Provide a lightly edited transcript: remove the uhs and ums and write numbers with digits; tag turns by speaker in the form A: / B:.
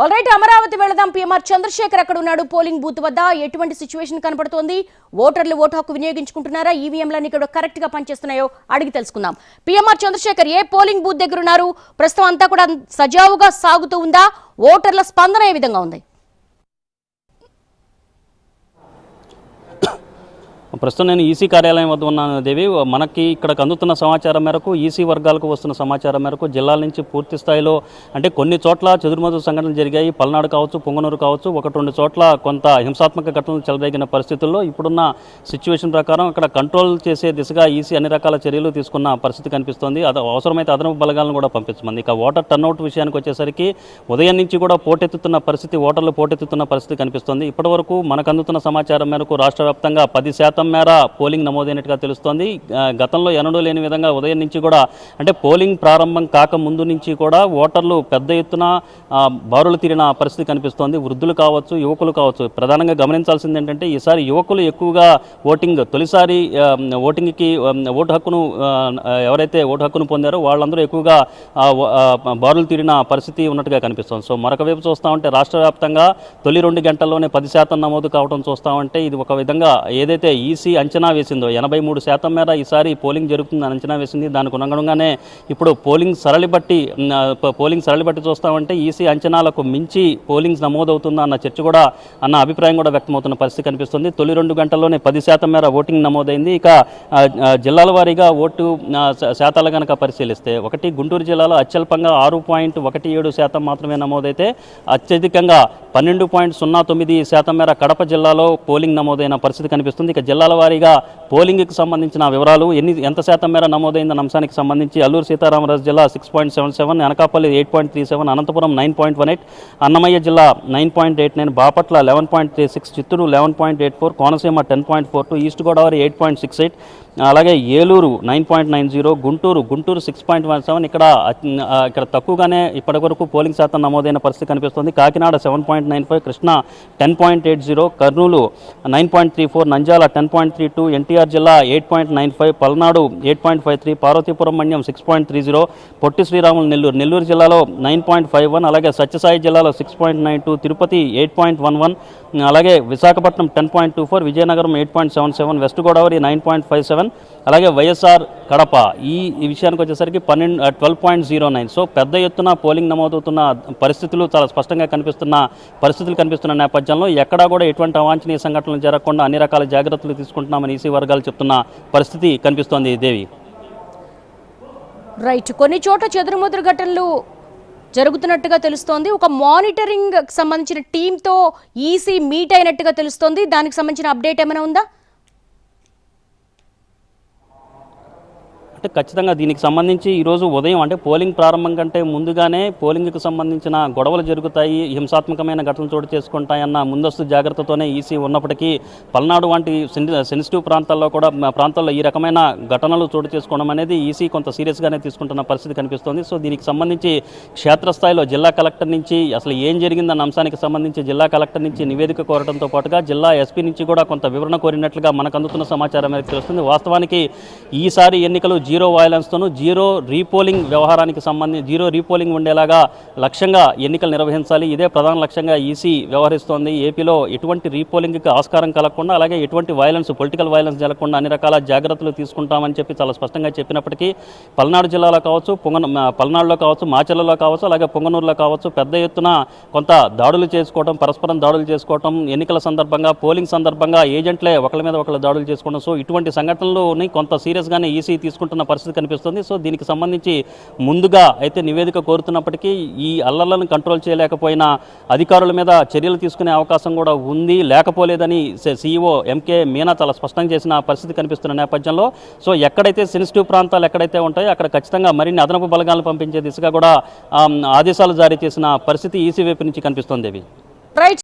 A: Alright Amaravati వెళదాం. PMR Chandrasekhar అక్కడ ఉన్నాడు. పోలింగ్ బూత్ వద్ద ఎటువంటి సిచ్యువేషన్ కనబడుతోంది? ఓటర్లు ఓటు హక్కు వినియోగించుకుంటున్నారా? ఈవీఎంలన్నీ ఇక్కడ కరెక్ట్ గా పనిచేస్తున్నాయో అడిగి తెలుసుకుందాం. పీఎంఆర్ చంద్రశేఖర్ ఏ పోలింగ్ బూత్ దగ్గర ఉన్నారు? ప్రస్తుతం అంతా కూడా సజావుగా సాగుతూ ఉందా? ఓటర్ల స్పందన ఏ విధంగా ఉంది?
B: ప్రస్తుతం నేను ఈసీ కార్యాలయం వద్ద ఉన్నాను దేవి. మనకి ఇక్కడికి అందుతున్న సమాచారం మేరకు, ఈసీ వర్గాలకు వస్తున్న సమాచారం మేరకు జిల్లాల నుంచి పూర్తి స్థాయిలో అంటే కొన్ని చోట్ల చెదురుమదురు సంఘటనలు జరిగాయి. పల్నాడు కావచ్చు, పొంగనూరు కావచ్చు, ఒకటి రెండు చోట్ల కొంత హింసాత్మక ఘటనలు చెలరేగిన పరిస్థితుల్లో ఇప్పుడున్న సిచ్యువేషన్ ప్రకారం అక్కడ కంట్రోల్ చేసే దిశగా ఈసీ అన్ని రకాల చర్యలు తీసుకున్న పరిస్థితి కనిపిస్తోంది. అవసరమైతే అదనపు బలగాలను కూడా పంపించమంది. ఇక ఓటర్ టర్నౌట్ విషయానికి వచ్చేసరికి ఉదయం నుంచి కూడా ఓటర్లు పోటెత్తుతున్న పరిస్థితి కనిపిస్తోంది. ఇప్పటివరకు మనకు అందుతున్న సమాచారం మేరకు రాష్ట్ర వ్యాప్తంగా 10% మేర పోలింగ్ నమోదైనట్టుగా తెలుస్తోంది. గతంలో ఎన్నడూ లేని విధంగా ఉదయం నుంచి కూడా అంటే పోలింగ్ ప్రారంభం కాక ముందు నుంచి కూడా ఓటర్లు పెద్ద ఎత్తున బారులు తీరిన పరిస్థితి కనిపిస్తోంది. వృద్ధులు కావచ్చు, యువకులు కావచ్చు. ప్రధానంగా గమనించాల్సింది ఏంటంటే ఈసారి యువకులు ఎక్కువగా తొలిసారి ఓటింగ్కి ఎవరైతే ఓటు హక్కును పొందారో వాళ్ళందరూ ఎక్కువగా బారులు తీరిన పరిస్థితి ఉన్నట్టుగా కనిపిస్తోంది. సో మరొక వైపు చూస్తూ ఉంటే రాష్ట్ర వ్యాప్తంగా తొలి 2 గంటల్లోనే 10% నమోదు కావడం చూస్తూ ఉంటే ఇది ఒక విధంగా ఏదైతే ఈసీ అంచనా వేసిందో 83% మేర ఈసారి పోలింగ్ జరుగుతుందని అంచనా వేసింది. దానికి అనుగుణంగానే ఇప్పుడు పోలింగ్ సరళి బట్టి చూస్తామంటే ఈసీ అంచనాలకు మించి పోలింగ్ నమోదవుతుందా అన్న అభిప్రాయం కూడా వ్యక్తమవుతున్న పరిస్థితి కనిపిస్తుంది. తొలి 2 గంటల్లోనే 10% మేర ఓటింగ్ నమోదైంది. ఇక జిల్లాల వారీగా ఓటు శాతాలు కనుక పరిశీలిస్తే గుంటూరు జిల్లాలో అత్యల్పంగా 6.17% మాత్రమే నమోదైతే అత్యధికంగా 12.09% మేర కడప జిల్లాలో పోలింగ్ నమోదైన పరిస్థితి కనిపిస్తుంది. ఇక జిల్లాల వారీగా పోలింగ్కి సంబంధించిన వివరాలు ఎంత శాతం మేర నమోదైందన్న అంశానికి సంబంధించి అల్లూరు సీతారామరాజు జిల్లా 6.77, అనకాపల్లి 8.37, అనంతపురం 9.18, అన్నమయ్య జిల్లా 9.89, బాపట్ల 11.36, చిత్తూరు 11.84, కోనసీమ 10.42, ఈస్ట్ గోదావరి 8.68, అలాగే ఏలూరు 9.90, గుంటూరు 6.17. ఇక్కడ తక్కువగానే ఇప్పటి వరకు పోలింగ్ శాతం నమోదైన పరిస్థితి కనిపిస్తుంది. కాకినాడ 7.95, కృష్ణా 10.80, కర్నూలు 9.34, నంద్యాల 10.32, ఎన్టీఆర్ జిల్లా 8.95, పల్నాడు 8.53, పార్వతీపురం మన్యం 6.30, పొట్టి శ్రీరాములు నెల్లూరు జిల్లాలో 9.51, అలాగే సత్యసాయి జిల్లాలో 6.92, తిరుపతి 8.11, అలాగే విశాఖపట్నం 10.24, విజయనగరం 8.77, వెస్ట్ గోదావరి 9.57, అలాగే వైఎస్ఆర్ కడప ఈ విషయానికి వచ్చేసరికి 12.09. సో పెద్ద ఎత్తున పోలింగ్ నమోదవుతున్న పరిస్థితులు చాలా స్పష్టంగా కనిపిస్తున్న నేపథ్యంలో ఎక్కడా కూడా ఎటువంటి అవాంఛనీయ సంఘటనలు జరగకుండా అన్ని రకాల జాగ్రత్తలు తీసుకుంటున్నామని ఈసీ వర్గాలు చెప్తున్న పరిస్థితి కనిపిస్తోంది దేవి.
A: రైట్, కొన్ని చోట్ల చెదురుమదురు ఘటనలు జరుగుతున్నట్టుగా తెలుస్తోంది. ఒక మానిటరింగ్ సంబంధించిన టీంతో ఈసీ మీట్ అయినట్టుగా తెలుస్తోంది. దానికి సంబంధించిన అప్డేట్ ఏమైనా ఉందా?
B: అంటే ఖచ్చితంగా దీనికి సంబంధించి ఈరోజు ఉదయం అంటే పోలింగ్ ప్రారంభం కంటే ముందుగానే పోలింగ్కి సంబంధించిన గొడవలు జరుగుతాయి, హింసాత్మకమైన ఘటనలు చోటు చేసుకుంటాయన్న ముందస్తు జాగ్రత్తతోనే ఈసీ ఉన్నప్పటికీ పల్నాడు వంటి సెన్సిటివ్ ప్రాంతాల్లో ఈ రకమైన ఘటనలు చోటు చేసుకోవడం అనేది ఈసీ కొంత సీరియస్గానే తీసుకుంటున్న పరిస్థితి కనిపిస్తోంది. సో దీనికి సంబంధించి క్షేత్రస్థాయిలో జిల్లా కలెక్టర్ నుంచి అసలు ఏం జరిగిందన్న అంశానికి సంబంధించి జిల్లా కలెక్టర్ నుంచి నివేదిక కోరడంతో పాటుగా జిల్లా ఎస్పీ నుంచి కూడా కొంత వివరణ కోరినట్లుగా మనకు అందుతున్న సమాచారం అనేది తెలుస్తుంది. వాస్తవానికి ఈసారి ఎన్నికలు జీరో వైలెన్స్తోనూ జీరో రీపోలింగ్ ఉండేలాగా లక్ష్యంగా ఎన్నికలు నిర్వహించాలి. ఇదే ప్రధాన లక్ష్యంగా ఈసీ వ్యవహరిస్తోంది. ఏపీలో ఎటువంటి రీపోలింగ్కి ఆస్కారం కలగకుండా, అలాగే ఎటువంటి పొలిటికల్ వైలెన్స్ జరగకుండా అన్ని రకాల జాగ్రత్తలు తీసుకుంటామని చెప్పి చాలా స్పష్టంగా చెప్పినప్పటికీ పల్నాడులో కావచ్చు, మాచర్లలో కావచ్చు, అలాగే పొంగనూరులో కావచ్చు పెద్ద ఎత్తున కొంత పరస్పరం దాడులు చేసుకోవటం, ఎన్నికల సందర్భంగా పోలింగ్ సందర్భంగా ఏజెంట్లే ఒకళ్ళ మీద ఒకళ్ళు దాడులు చేసుకోవడం. సో ఇటువంటి సంఘటనలని కొంత సీరియస్గానే ఈసీ తీసుకుంటున్న పరిస్థితి కనిపిస్తుంది. సో దీనికి సంబంధించి ముందుగా అయితే నివేదిక కోరుతున్నప్పటికీ ఈ అల్లర్లను కంట్రోల్ చేయలేకపోయిన అధికారుల మీద చర్యలు తీసుకునే అవకాశం కూడా ఉంది, లేకపోలేదని సీఈఓ ఎంకే మీనా చాలా స్పష్టంగా చేసిన పరిస్థితి కనిపిస్తున్న నేపథ్యంలో సో ఎక్కడైతే సెన్సిటివ్ ప్రాంతాలు ఎక్కడైతే ఉంటాయో అక్కడ ఖచ్చితంగా మరిన్ని అదనపు బలగాలను పంపించే దిశగా కూడా ఆదేశాలు జారీ చేసిన పరిస్థితి ఈసీ వైపు నుంచి కనిపిస్తోంది.